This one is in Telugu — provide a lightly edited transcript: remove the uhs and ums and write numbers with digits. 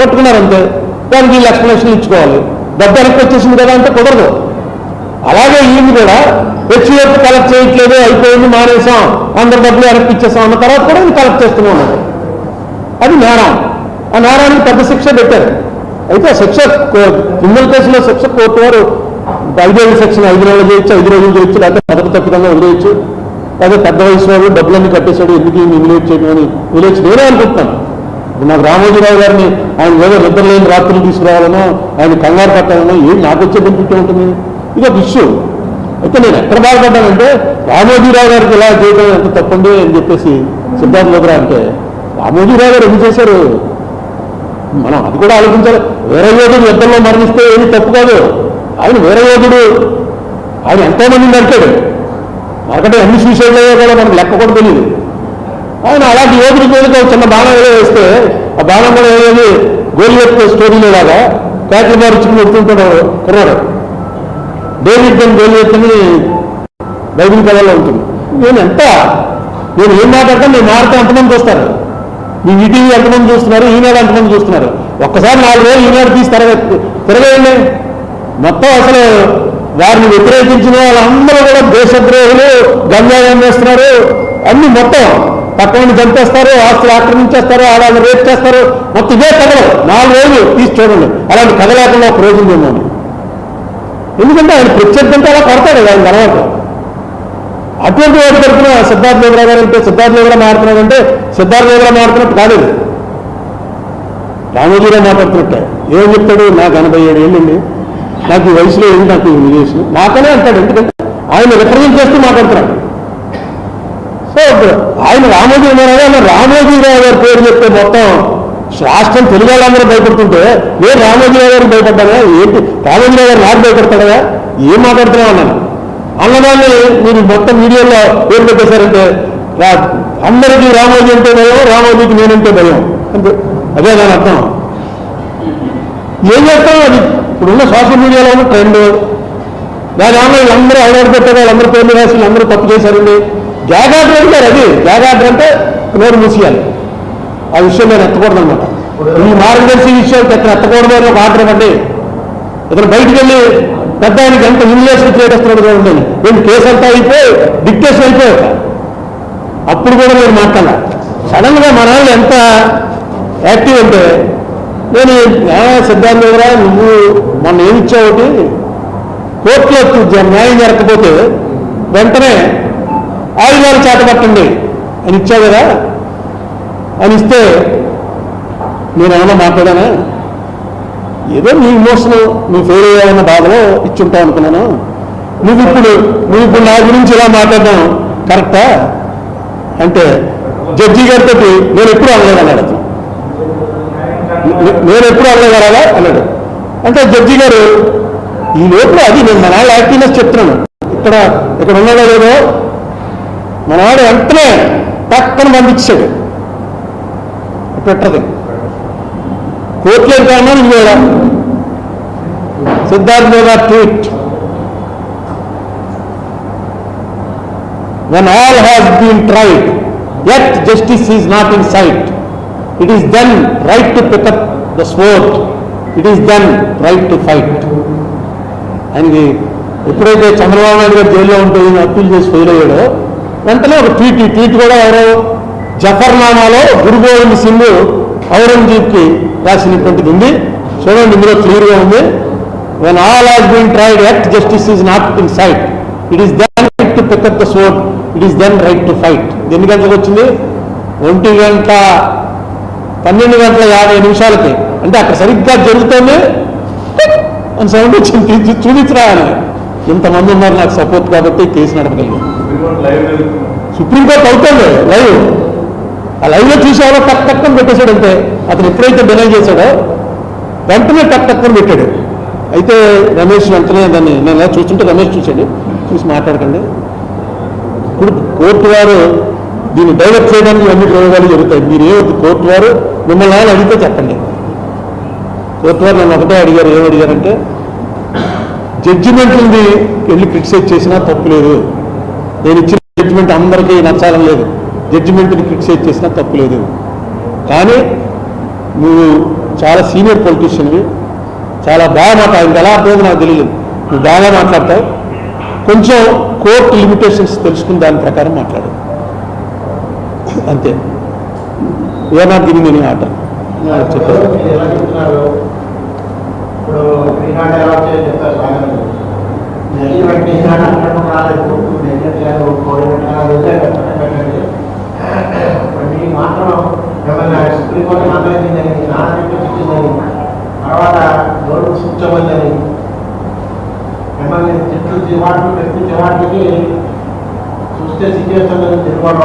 పట్టుకున్నారు అంతే. దానికి వీళ్ళు ఎక్స్ప్లెనేషన్ ఇచ్చుకోవాలి. డబ్బు వెనక్కి వచ్చేసింది కదా అంటే కుదరదు. అలాగే ఈయన కూడా హెచ్ఎఫ్ కలెక్ట్ చేయట్లేదు, అయిపోయింది, మానేసాం, అందరి డబ్బులు వెనక్కి ఇచ్చేసాం అన్న తర్వాత కూడా ఇది కలెక్ట్ చేస్తూనే ఉన్నాడు. అది నేరం. ఆ నేరానికి పెద్ద శిక్ష పెట్టారు. అయితే ఆ శిక్ష క్రిమినల్ కేసులో శిక్ష కోర్టు వారు 5 ఏళ్ళ సెక్షన్ 5 నెలలు చేయొచ్చు, 5 రోజులు చేయొచ్చు, లేకపోతే మొదటి తప్పిదంగా వదిలేయచ్చు, లేదా పెద్ద వయసు వాడు డబ్బులన్నీ కట్టేశాడు ఎందుకు నిమిలేట్ చేయడం అని వదిలేచ్చు. నేనే అనుకుంటున్నాను. నాకు రామోజీరావు గారిని ఆయన ఏదో నిద్ర లేని రాత్రులు తీసుకురావాలనో ఆయన కంగారు పట్టాలనో ఏం నాకు వచ్చే బెనిఫిట్ ఉంటుంది. ఇది ఒక ఇష్యూ. అయితే నేను ఎక్కడ బాధపడ్డానంటే రామోజీరావు గారికి ఇలా చేయడం ఎంత తప్పండి అని చెప్పేసి సిద్ధార్థ లోకరా అంటే రామోజీరావు గారు ఎందుకు చేశారు మనం అది కూడా ఆలోచించాలి. వేరే యోధుడు యుద్ధంలో మరణిస్తే ఏది తప్పు కాదు. ఆయన వేరే యోధుడు, ఆయన ఎంతోమందిని నడిచాడు. నాకంటే అన్ని సూసైడ్ అయ్యో కూడా మనకు లెక్క కూడా తెలియదు. ఆయన అలాంటి యోధుడి మీద చిన్న బాణం వేస్తే ఆ బాణం కూడా ఏది గోలియత్ స్టోరీలో లాగా క్యాట్లు మారుచుకుని వస్తుంటాడు కుర్రాడు. డేవిడ్ అండ్ గోలియత్ అని బైబిల్ కథల్లో ఉంటుంది. నేను ఏం మాట్లాడతాను, నేను మారితే ఎంతమంది చూస్తారు, మీ ఈటీవీ ఎంతమంది చూస్తున్నారు, ఈనాడు ఎంతమంది చూస్తున్నారు. ఒక్కసారి 4 రోజులు ఈనాడు తీసి తిరగేయండి. మొత్తం అసలు వారిని వ్యతిరేకించిన వాళ్ళందరూ కూడా దేశద్రోహులు, గంజాయం చేస్తున్నారు, అన్ని మొత్తం పక్కన చంపేస్తారు, ఆస్తులు ఆక్రమించేస్తారు, ఆడాలను రేపు చేస్తారు, మొత్తం ఇదే కథలు 4 రోజులు తీసి చూడండి. అలాంటి కథ లేకుండా ఒక రోజు ఉందేమో. ఎందుకంటే ఆయన ప్రత్యర్థంటే అలా కొడతాడు ఆయన తర్వాత. అటువంటి వాటి తరఫున సిద్ధార్థ లోకరా గారు అంటే సిద్ధార్థ లోకరా మాట్లాడుతున్నాడంటే సిద్ధార్థ లోకరా మాట్లాడుతున్నట్టు కాలేదు, రామోజీరావు మాట్లాడుతున్నట్టే. ఏం చెప్తాడు, నాకు 87 ఏళ్ళండి, నాకు ఈ వయసులో ఏంటి, నాకు ఈ వయసు నాకనే అంటాడు. ఎందుకంటే ఆయన రిప్రజెంట్ చేస్తూ మాట్లాడుతున్నాడు. సో ఆయన రామోజీరావు గారి పేరు చెప్తే మొత్తం రాష్ట్రం తెలుగు వాళ్ళందరూ భయపడుతుంటే నేను రామోజీరావు గారికి భయపడ్డానా ఏంటి, రామోజీరావు గారు నాకు భయపడతాడా, ఏం మాట్లాడుతున్నా అన్నాను. అన్నదాన్ని మీరు మొత్తం మీడియాలో పేరు పెట్టేశారంటే అందరికీ రామోజీ అంటే భయం, రామోజీకి నేనంటే భయం అంతే. అదే దాని అర్థం. ఏం చేస్తాం, అది ఇప్పుడున్న సోషల్ మీడియాలో ఉన్న ట్రెండ్. దాని ఆన్లైన్ అందరూ ఐడాడు పెట్టారు, వాళ్ళందరూ పేర్లు రాసి అందరూ తప్పు చేశారండి. గ్యాగ్ ఆర్డర్ అంటారు. అది గ్యాగ్ ఆర్డర్ అంటే నోరు మూసేయాలి. ఆ విషయం నేను ఎత్తకూడదు అనమాట. ఈ మార్గదర్శి విషయం ఎత్తకూడదు అని ఒక ఆర్డర్ ఇవ్వండి. ఇతను బయటికి వెళ్ళి పెద్ద ఆయనకి ఎంత ఇన్లేషన్ చేస్తున్నాడు చూడండి. నేను కేసు అంతా అయిపోయి డిక్టేషన్ అయిపోయాక అప్పుడు కూడా నేను మాట్లాడాలి. సడన్ గా మన వాళ్ళు ఎంత యాక్టివ్ అంటే నేను సిద్ధార్థ దగ్గర నువ్వు మొన్న ఏమిచ్చావు ఒకటి, కోర్టులో న్యాయం జరగకపోతే వెంటనే ఆయుధాలు చేతపట్టండి అని ఇచ్చావు కదా అని ఇస్తే నేను ఏమన్నా మాట్లాడానా, ఏదో నీ ఇమోషన్ నువ్వు ఫెయిల్ అయ్యావన్న బాధలో ఇచ్చుంటావు అనుకున్నాను. నువ్వు ఇప్పుడు నా గురించి ఇలా మాట్లాడడం కరెక్టా అంటే జడ్జి గారితో నేను ఎప్పుడు అనలేదన్నాడు. అతను నేను ఎప్పుడు అనలేదరాలా అన్నాడు. అంటే జడ్జి గారు ఈ లోపల అది నేను మన వాళ్ళు యాక్టివ్నెస్ చెప్తున్నాను. ఇక్కడ ఉన్నాడో లేదో మనవాడు వెంటనే పక్కన పంపించాడు. పెట్టదు కోర్టులో కారణం ఇది కూడా సిద్ధార్థ లోకరా tweet, when all has been tried yet justice is not in sight, it is then right to pick up the sword, it is then right to fight. ఆయనకి ఎప్పుడైతే చంద్రబాబు నాయుడు గారు జైల్లో ఉంటే అప్పీల్ చేసి ఫెయిల్ అయ్యాడో వెంటనే ఒక ట్వీట్ కూడా ఎవరో జఫర్నామాలో గురు గోవింద్ సింగ్ ఔరంగజేబ్కి రాసినటువంటిది ఉంది. చూడండి, ఇందులో క్లియర్గా ఉంది. when all has been tried yet justice is not in sight, it is then right to pick up the sword, it is then right to fight. ఎన్ని గంటలకు వచ్చింది? 1:12:50 అంటే అక్కడ సరిగ్గా జరుగుతుంది అని సౌండ్ వచ్చింది. చూపించరా అని ఇంతమంది ఉన్నారు నాకు సపోర్ట్ కాబట్టి కేసు నడపగలిగాను. సుప్రీంకోర్టు అవుతుంది లైవ్. ఆ లైవ్లో చూసేవాళ్ళు టక్ టక్కని పెట్టేశాడు అంతే. అతను ఎప్పుడైతే డినై చేశాడో వెంటనే టక్ టక్కని పెట్టాడు. అయితే రమేష్ వెంటనే దాన్ని నేను ఎలా చూస్తుంటే రమేష్ చూశాడు, చూసి మాట్లాడకండి, ఇప్పుడు కోర్టు వారు దీన్ని డైవర్ట్ చేయడానికి అన్ని ప్రయోగాలు జరుగుతాయి, మీరేమవుతుంది కోర్టు వారు మిమ్మల్ని ఆయన అడిగితే చెప్పండి. కోర్టు వారు నన్ను ఒకటే అడిగారు. ఏమడిగారంటే జడ్జిమెంట్ని వెళ్ళి క్రిటిసైజ్ చేసినా తప్పు లేదు, నేను ఇచ్చిన జడ్జిమెంట్ అందరికీ నచ్చాలని లేదు, జడ్జిమెంట్ని క్రిటిసైజ్ చేసినా తప్పు లేదు, కానీ నువ్వు చాలా సీనియర్ పొలిటీషియన్వి, చాలా బాగా మాట్లాడు, ఎలా అర్థమైంది నాకు తెలియదు, నువ్వు బాగా మాట్లాడతావు, కొంచెం కోర్టు లిమిటేషన్స్ తెలుసుకుని దాని ప్రకారం మాట్లాడు అంతే. We're not giving any order చెప్పారు. సుప్రీంకోర్టు ఆందోళించిందని నాన్నని తర్వాత గౌరవ సూచించమని మిమ్మల్ని చెట్లు చివాట్లు పెట్టి చివాట్లకి చూస్తే సిచ్యువేషన్ తిరుగుబాటు